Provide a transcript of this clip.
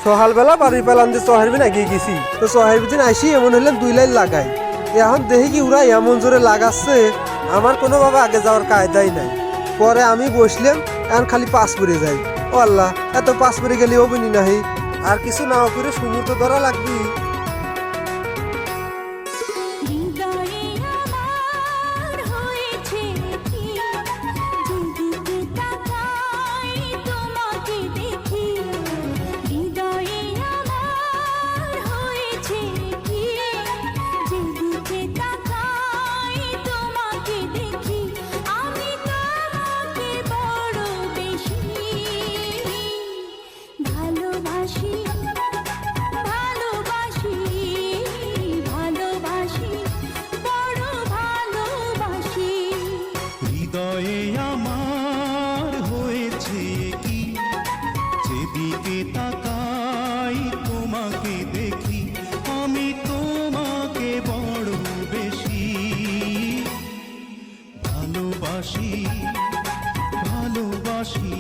সকালবেলা বাড়ির পেলাম যে চহের বিন এগিয়ে গেছি, তো চহের বিদিন আইসি এমন হইলাম 2 লাইন লাগাই। এখন দেখি কি ওরা এমন জোরে লাগাচ্ছে, আমার কোনোভাবে আগে যাওয়ার কায়দাই নাই। পরে আমি বসলাম, এখন খালি পাস পরে যাই। ও আল্লাহ, এত পাস পরে গেলে অবিনি নাহি, আর কিছু না করে সমুদ্র ধরা লাগবি। হৃদয়ে আমার হয়েছে কি, যেদিকে তাকাই তোমাকে দেখি, আমি তোমাকে বড় বেশি ভালোবাসি, ভালোবাসি।